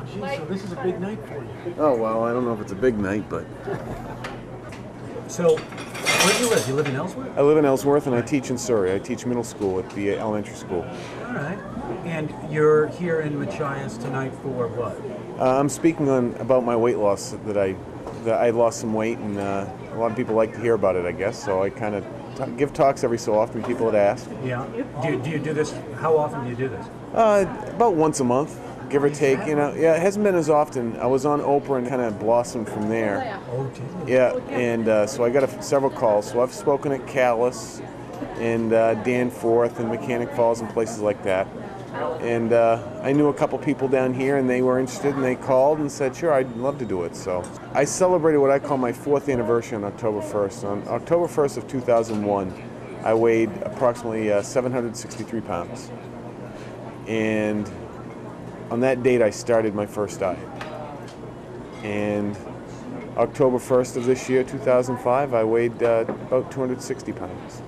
geez, so this is a big night for you. Oh, well, I don't know if it's a big night, but... So, where do you live? You live in Ellsworth? I live in Ellsworth, and I teach in Surrey. I teach middle school at the elementary school. All right. And you're here in Machias tonight for what? I'm speaking about my weight loss, that I lost some weight, and a lot of people like to hear about it, I guess. So I kind of give talks every so often. People would ask. Yeah. Do you do this? How often do you do this? About once a month, give or take. You know, yeah, it hasn't been as often. I was on Oprah and kind of blossomed from there. Oh, geez. Yeah, and so I got several calls. So I've spoken at Calais and Danforth and Mechanic Falls and places like that. And I knew a couple people down here, and they were interested, and they called and said, sure, I'd love to do it. So I celebrated what I call my 4th anniversary on October 1st. On October 1st of 2001, I weighed approximately 763 pounds. And on that date, I started my first diet. And October 1st of this year, 2005, I weighed about 260 pounds.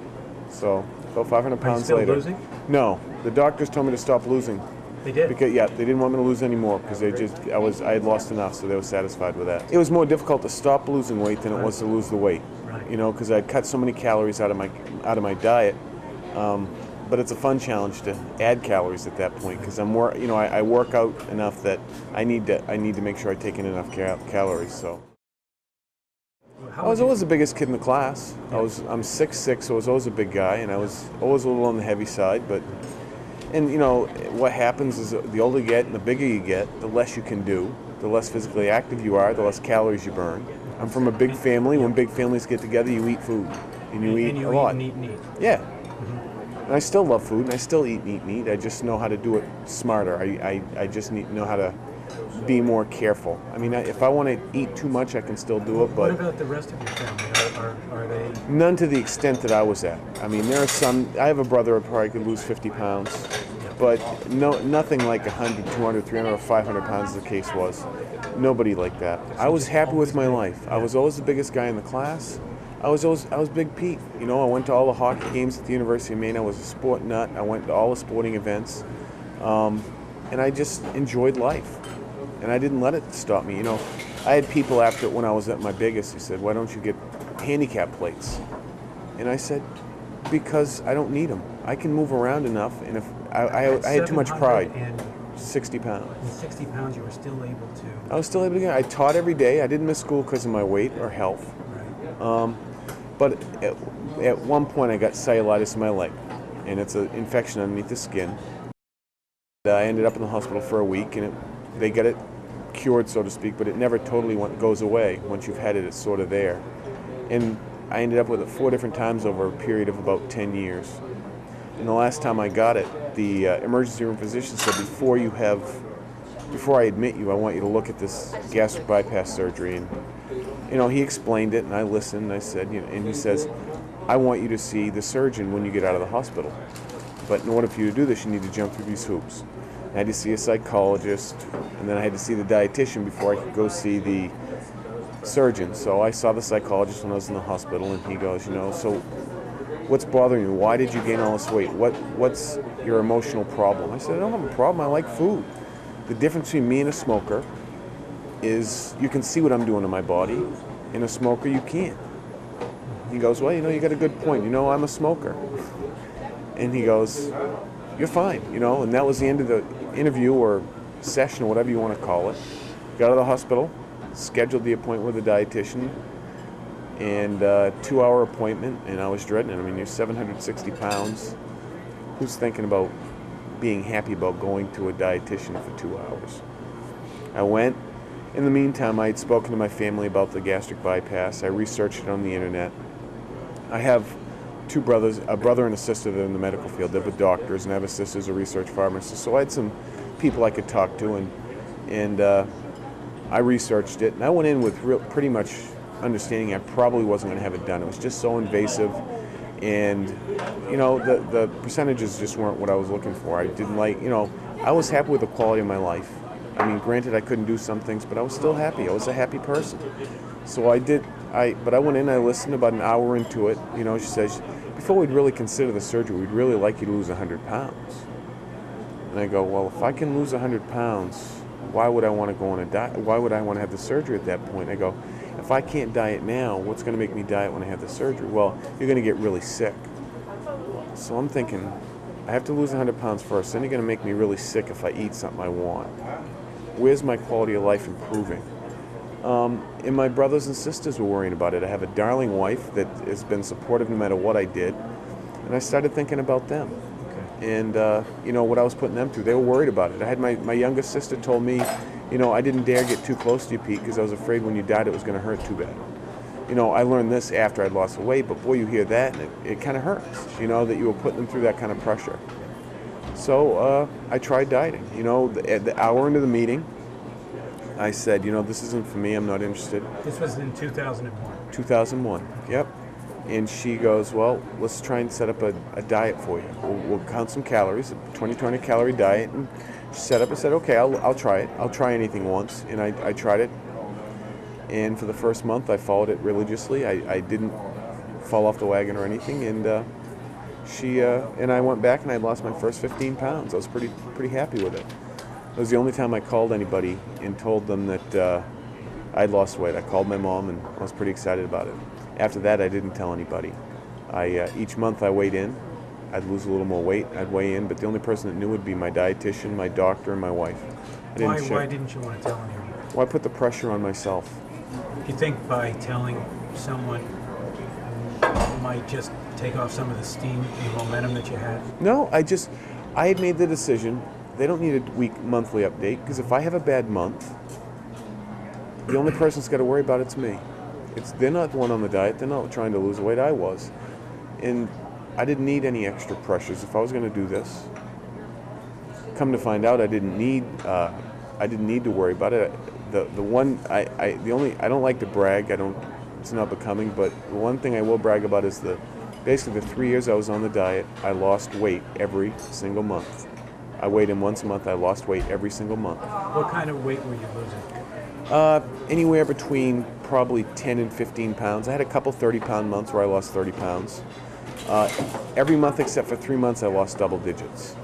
So about 500 pounds Are you still later. losing? No, the doctors told me to stop losing. They did? Because they didn't want me to lose any more because I had lost enough, so they were satisfied with that. It was more difficult to stop losing weight than it was to lose the weight. Right. You know, because I'd cut so many calories out of my diet. But it's a fun challenge to add calories at that point because I work out enough that I need to make sure I take in enough calories. So. I was always the biggest kid in the class. Yeah. I'm 6'6", so I was always a big guy, and I was always a little on the heavy side. And you know, what happens is the older you get and the bigger you get, the less you can do, the less physically active you are, the less calories you burn. I'm from a big family. When big families get together, you eat food, and you eat a lot. And eat and eat. Yeah. Mm-hmm. And I still love food, and I still eat meat. I just know how to do it smarter. I just need to know how to be more careful. I mean, if I want to eat too much, I can still do it. But what about the rest of your family? Are they? None to the extent that I was at. I mean, there are some. I have a brother who probably could lose 50 pounds, but nothing like 100, 200, 300, or 500 pounds as the case was. Nobody like that. I was happy with my life. I was always the biggest guy in the class. I was Big Pete. You know, I went to all the hockey games at the University of Maine. I was a sport nut. I went to all the sporting events, and I just enjoyed life. And I didn't let it stop me. You know, I had people after when I was at my biggest who said, "Why don't you get handicap plates?" And I said, "Because I don't need them. I can move around enough." And if I had too much pride. 60 pounds. And 60 pounds, you were still able to. I was still able to get. I taught every day. I didn't miss school because of my weight or health. Right. But at one point, I got cellulitis in my leg, and it's an infection underneath the skin. I ended up in the hospital for a week, and they get it cured, so to speak, but it never totally goes away. Once you've had it, it's sort of there. And I ended up with it 4 different times over a period of about 10 years. And the last time I got it, the emergency room physician said, before I admit you, I want you to look at this gastric bypass surgery. And you know, he explained it, and I listened, and I said, you know, and he says, I want you to see the surgeon when you get out of the hospital. But in order for you to do this, you need to jump through these hoops. I had to see a psychologist, and then I had to see the dietitian before I could go see the surgeon. So I saw the psychologist when I was in the hospital, and he goes, you know, so what's bothering you? Why did you gain all this weight? What's your emotional problem? I said, I don't have a problem. I like food. The difference between me and a smoker is you can see what I'm doing to my body. In a smoker, you can't. He goes, well, you know, you got a good point. You know, I'm a smoker. And he goes, you're fine, you know. And that was the end of the interview or session or whatever you want to call it. Got out of the hospital, scheduled the appointment with the dietitian, and 2-hour appointment, and I was dreading it. I mean, you're 760 pounds. Who's thinking about being happy about going to a dietitian for 2 hours? I went. In the meantime, I had spoken to my family about the gastric bypass. I researched it on the internet. I have 2 brothers, a brother and a sister that are in the medical field. They're both doctors, and I have a sister who's a research pharmacist. So I had some people I could talk to, and I researched it. And I went in with pretty much understanding I probably wasn't going to have it done. It was just so invasive, and you know, the percentages just weren't what I was looking for. I didn't like, you know, I was happy with the quality of my life. I mean, granted, I couldn't do some things, but I was still happy. I was a happy person. So but I went in, I listened about an hour into it. You know, she says, before we'd really consider the surgery, we'd really like you to lose 100 pounds. And I go, well, if I can lose 100 pounds, why would I want to go on a diet? Why would I want to have the surgery at that point? I go, if I can't diet now, what's going to make me diet when I have the surgery? Well, you're going to get really sick. So I'm thinking, I have to lose 100 pounds first, then you're going to make me really sick if I eat something I want. Where's my quality of life improving? And my brothers and sisters were worrying about it. I have a darling wife that has been supportive no matter what I did, and I started thinking about them. And what I was putting them through, they were worried about it. I had my youngest sister told me, I didn't dare get too close to you, Pete, because I was afraid when you died it was going to hurt too bad. I learned this after I'd lost the weight, but boy, you hear that and it kind of hurts, that you were putting them through that kind of pressure. So I tried dieting. At the hour into the meeting, I said, this isn't for me, I'm not interested. This was in 2001. 2001, yep. And she goes, well, let's try and set up a diet for you. We'll count some calories, a 20 calorie diet. And she set up, I said, okay, I'll try it. I'll try anything once. And I tried it. And for the first month, I followed it religiously. I didn't fall off the wagon or anything. And she and I went back and I lost my first 15 pounds. I was pretty happy with it. It was the only time I called anybody and told them that I'd lost weight. I called my mom and I was pretty excited about it. After that, I didn't tell anybody. Each month I weighed in. I'd lose a little more weight. I'd weigh in, but the only person that knew would be my dietitian, my doctor, and my wife. Why didn't you want to tell anyone? Well, I put the pressure on myself. Do you think by telling someone you might just take off some of the steam and momentum that you had? No, I had made the decision. They don't need a monthly update, because if I have a bad month, the only person that's got to worry about it's me. They're not the one on the diet. They're not trying to lose the weight I was. And I didn't need any extra pressures if I was going to do this. Come to find out, I didn't need to worry about it. I don't like to brag. It's not becoming. But the one thing I will brag about is basically the 3 years I was on the diet, I lost weight every single month. I weighed in once a month. I lost weight every single month. What kind of weight were you losing? Anywhere between probably 10 and 15 pounds. I had a couple 30-pound months where I lost 30 pounds. Every month except for 3 months, I lost double digits.